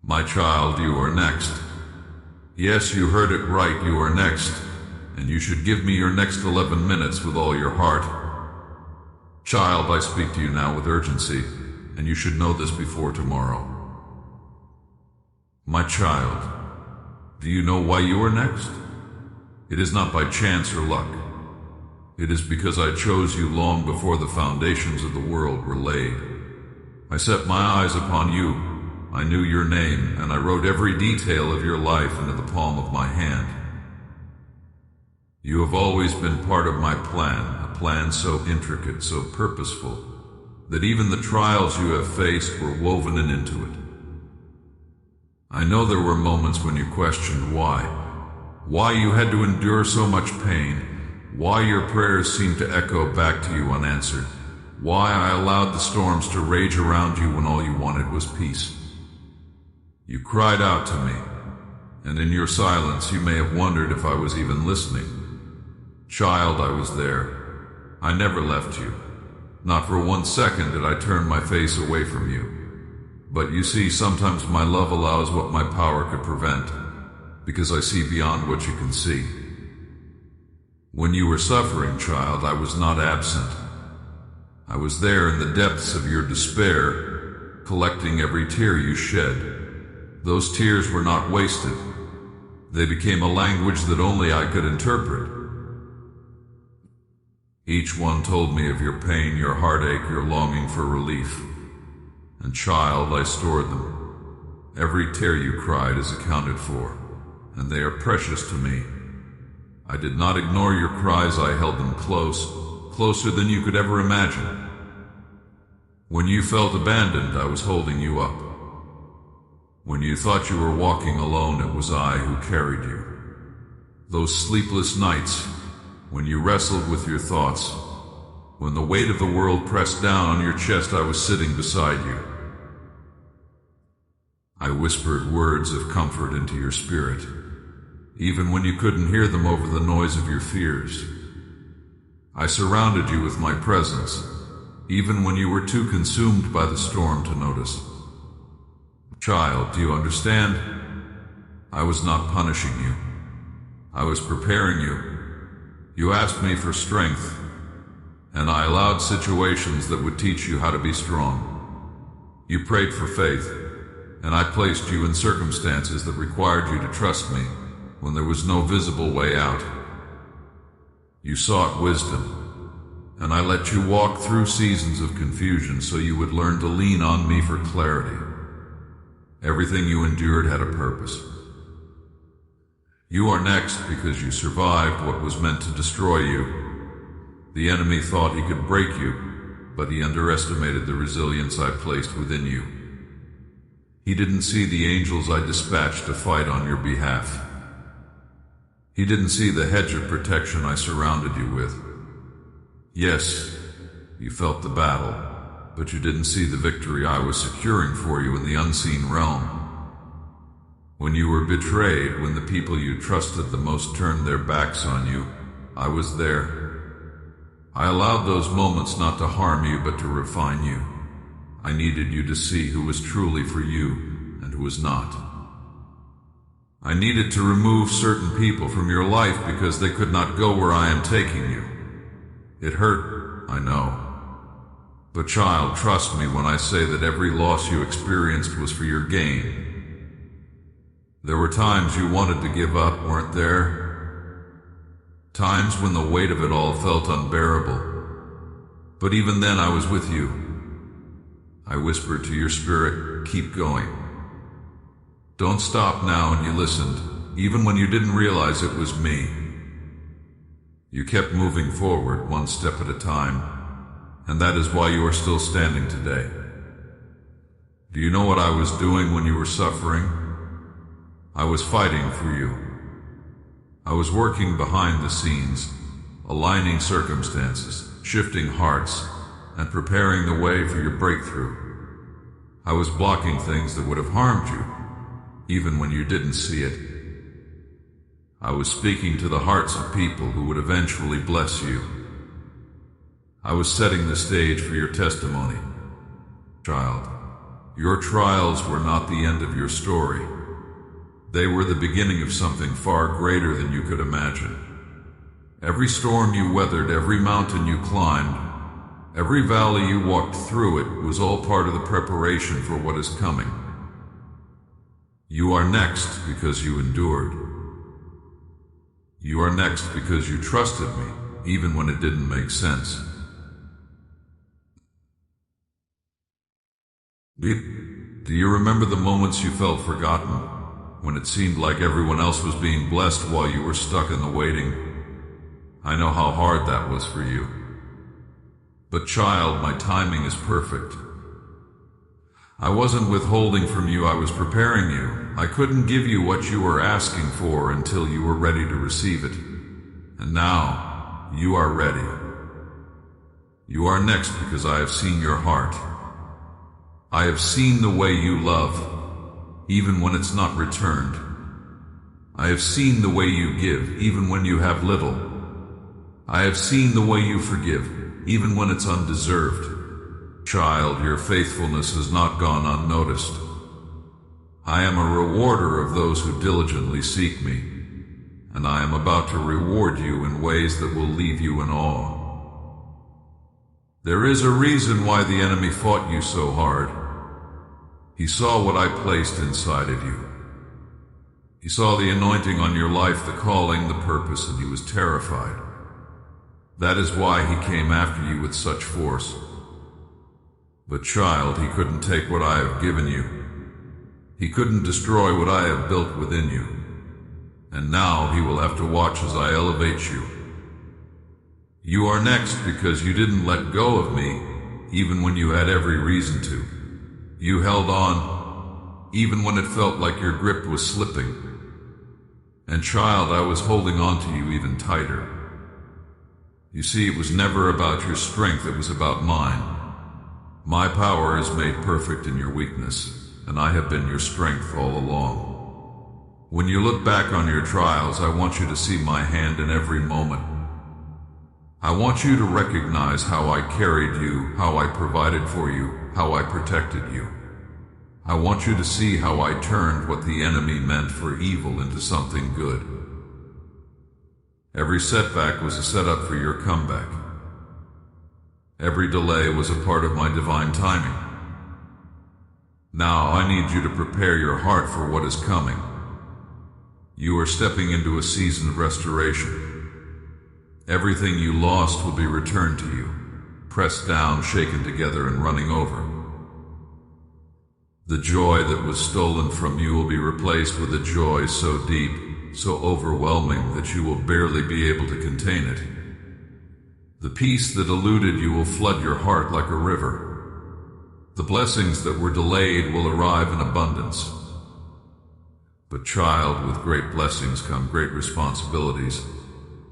My child, you are next. Yes, you heard it right, you are next. And you should give me your next 11 minutes with all your heart. Child, I speak to you now with urgency, and you should know this before tomorrow. My child, do you know why you are next? It is not by chance or luck. It is because I chose you long before the foundations of the world were laid. I set my eyes upon you. I knew your name, and I wrote every detail of your life into the palm of my hand. You have always been part of my plan, a plan so intricate, so purposeful, that even the trials you have faced were woven into it. I know there were moments when you questioned why you had to endure so much pain, why your prayers seemed to echo back to you unanswered, why I allowed the storms to rage around you when all you wanted was peace. You cried out to me, and in your silence you may have wondered if I was even listening. Child, I was there. I never left you. Not for 1 second did I turn my face away from you. But you see, sometimes my love allows what my power could prevent, because I see beyond what you can see. When you were suffering, child, I was not absent. I was there in the depths of your despair, collecting every tear you shed. Those tears were not wasted. They became a language that only I could interpret. Each one told me of your pain, your heartache, your longing for relief. And child, I stored them. Every tear you cried is accounted for, and they are precious to me. I did not ignore your cries, I held them close, closer than you could ever imagine. When you felt abandoned, I was holding you up. When you thought you were walking alone, it was I who carried you. Those sleepless nights, when you wrestled with your thoughts, when the weight of the world pressed down on your chest, I was sitting beside you. I whispered words of comfort into your spirit, even when you couldn't hear them over the noise of your fears. I surrounded you with my presence, even when you were too consumed by the storm to notice. Child, do you understand? I was not punishing you. I was preparing you. You asked me for strength, and I allowed situations that would teach you how to be strong. You prayed for faith, and I placed you in circumstances that required you to trust me when there was no visible way out. You sought wisdom, and I let you walk through seasons of confusion so you would learn to lean on me for clarity. Everything you endured had a purpose. You are next because you survived what was meant to destroy you. The enemy thought he could break you, but he underestimated the resilience I placed within you. He didn't see the angels I dispatched to fight on your behalf. He didn't see the hedge of protection I surrounded you with. Yes, you felt the battle, but you didn't see the victory I was securing for you in the unseen realm. When you were betrayed, when the people you trusted the most turned their backs on you, I was there. I allowed those moments not to harm you, but to refine you. I needed you to see who was truly for you and who was not. I needed to remove certain people from your life because they could not go where I am taking you. It hurt, I know. But child, trust me when I say that every loss you experienced was for your gain. There were times you wanted to give up, weren't there? Times when the weight of it all felt unbearable. But even then I was with you. I whispered to your spirit, keep going. Don't stop now, and you listened, even when you didn't realize it was me. You kept moving forward, one step at a time, and that is why you are still standing today. Do you know what I was doing when you were suffering? I was fighting for you. I was working behind the scenes, aligning circumstances, shifting hearts, and preparing the way for your breakthrough. I was blocking things that would have harmed you, even when you didn't see it. I was speaking to the hearts of people who would eventually bless you. I was setting the stage for your testimony. Child, Your trials were not the end of your story. They were the beginning of something far greater than you could imagine. Every storm you weathered, every mountain you climbed, every valley you walked through, it was all part of the preparation for what is coming. You are next because you endured. You are next because you trusted me, even when it didn't make sense. Do you remember the moments you felt forgotten, when it seemed like everyone else was being blessed while you were stuck in the waiting? I know how hard that was for you. But child, my timing is perfect. I wasn't withholding from you, I was preparing you. I couldn't give you what you were asking for until you were ready to receive it. And now, you are ready. You are next because I have seen your heart. I have seen the way you love, even when it's not returned. I have seen the way you give, even when you have little. I have seen the way you forgive, even when it's undeserved. Child, your faithfulness has not gone unnoticed. I am a rewarder of those who diligently seek me, and I am about to reward you in ways that will leave you in awe. There is a reason why the enemy fought you so hard. He saw what I placed inside of you. He saw the anointing on your life, the calling, the purpose, and he was terrified. That is why he came after you with such force. But child, he couldn't take what I have given you. He couldn't destroy what I have built within you. And now he will have to watch as I elevate you. You are next because you didn't let go of me, even when you had every reason to. You held on, even when it felt like your grip was slipping. And child, I was holding on to you even tighter. You see, it was never about your strength, it was about mine. My power is made perfect in your weakness, and I have been your strength all along. When you look back on your trials, I want you to see my hand in every moment. I want you to recognize how I carried you, how I provided for you, how I protected you. I want you to see how I turned what the enemy meant for evil into something good. Every setback was a setup for your comeback. Every delay was a part of my divine timing. Now I need you to prepare your heart for what is coming. You are stepping into a season of restoration. Everything you lost will be returned to you, pressed down, shaken together, and running over. The joy that was stolen from you will be replaced with a joy so deep, so overwhelming that you will barely be able to contain it. The peace that eluded you will flood your heart like a river. The blessings that were delayed will arrive in abundance. But child, with great blessings come great responsibilities.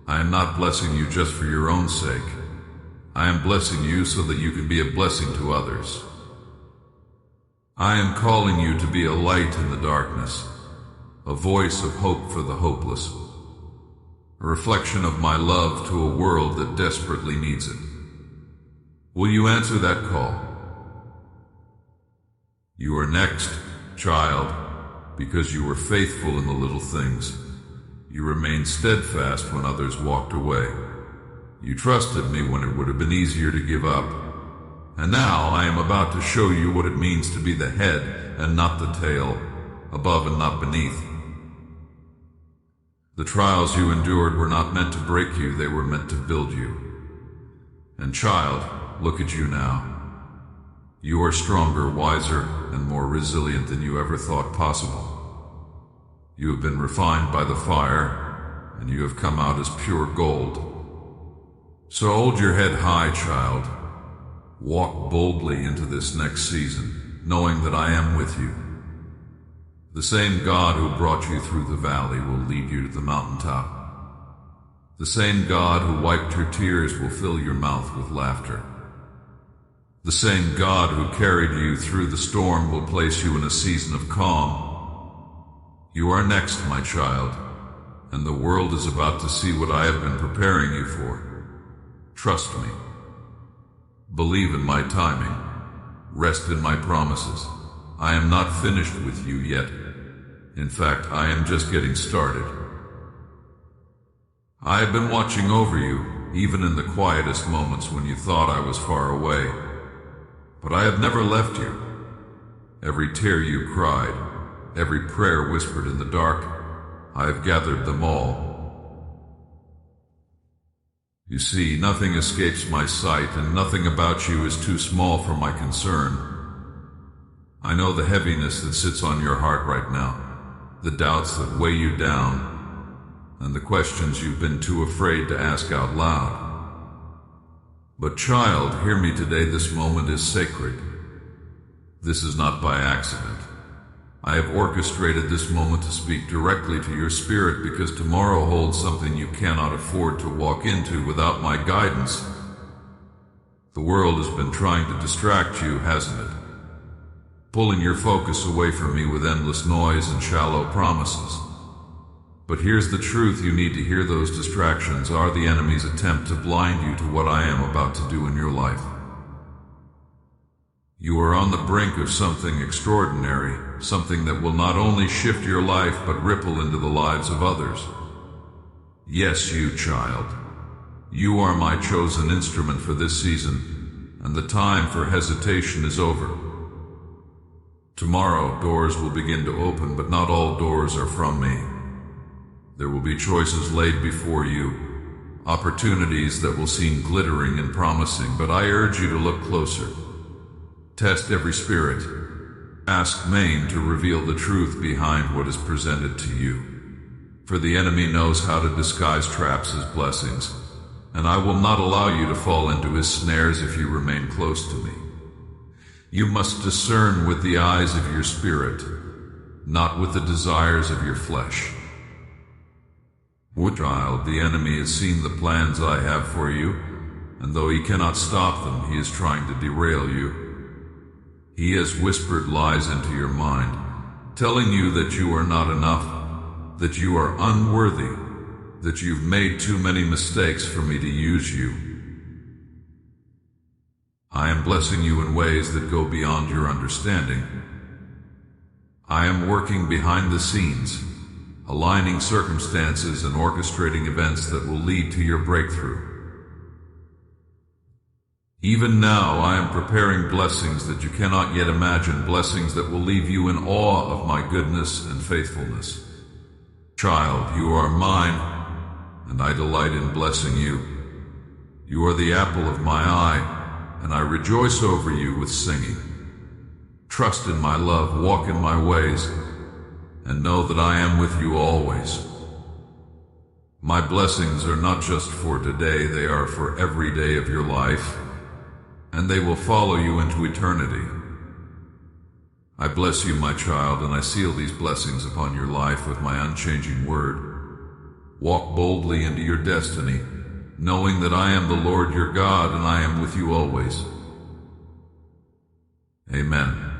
I am not blessing you just for your own sake. I am blessing you so that you can be a blessing to others. I am calling you to be a light in the darkness, a voice of hope for the hopeless, a reflection of my love to a world that desperately needs it. Will you answer that call? You are next, child, because you were faithful in the little things. You remained steadfast when others walked away. You trusted me when it would have been easier to give up. And now I am about to show you what it means to be the head and not the tail, above and not beneath. The trials you endured were not meant to break you, they were meant to build you. And child, look at you now. You are stronger, wiser, and more resilient than you ever thought possible. You have been refined by the fire, and you have come out as pure gold. So hold your head high, child. Walk boldly into this next season, knowing that I am with you. The same God who brought you through the valley will lead you to the mountaintop. The same God who wiped your tears will fill your mouth with laughter. The same God who carried you through the storm will place you in a season of calm. You are next, my child, and the world is about to see what I have been preparing you for. Trust me. Believe in my timing. Rest in my promises. I am not finished with you yet. In fact, I am just getting started. I have been watching over you, even in the quietest moments when you thought I was far away. But I have never left you. Every tear you cried, every prayer whispered in the dark, I have gathered them all. You see, nothing escapes my sight, and nothing about you is too small for my concern. I know the heaviness that sits on your heart right now, the doubts that weigh you down, and the questions you've been too afraid to ask out loud. But child, hear me today, this moment is sacred. This is not by accident. I have orchestrated this moment to speak directly to your spirit because tomorrow holds something you cannot afford to walk into without my guidance. The world has been trying to distract you, hasn't it? Pulling your focus away from me with endless noise and shallow promises. But here's the truth: you need to hear. Those distractions are the enemy's attempt to blind you to what I am about to do in your life. You are on the brink of something extraordinary, something that will not only shift your life but ripple into the lives of others. Yes, you child. You are my chosen instrument for this season, and the time for hesitation is over. Tomorrow, doors will begin to open, but not all doors are from me. There will be choices laid before you, opportunities that will seem glittering and promising, but I urge you to look closer. Test every spirit. Ask Maine to reveal the truth behind what is presented to you. For the enemy knows how to disguise traps as blessings, and I will not allow you to fall into his snares if you remain close to me. You must discern with the eyes of your spirit, not with the desires of your flesh. Child, the enemy has seen the plans I have for you, and though he cannot stop them, he is trying to derail you. He has whispered lies into your mind, telling you that you are not enough, that you are unworthy, that you've made too many mistakes for me to use you. I am blessing you in ways that go beyond your understanding. I am working behind the scenes, aligning circumstances and orchestrating events that will lead to your breakthrough. Even now, I am preparing blessings that you cannot yet imagine, blessings that will leave you in awe of my goodness and faithfulness. Child, you are mine, and I delight in blessing you. You are the apple of my eye, and I rejoice over you with singing. Trust in my love, walk in my ways, and know that I am with you always. My blessings are not just for today, they are for every day of your life, and they will follow you into eternity. I bless you, my child, and I seal these blessings upon your life with my unchanging word. Walk boldly into your destiny, knowing that I am the Lord your God, and I am with you always. Amen.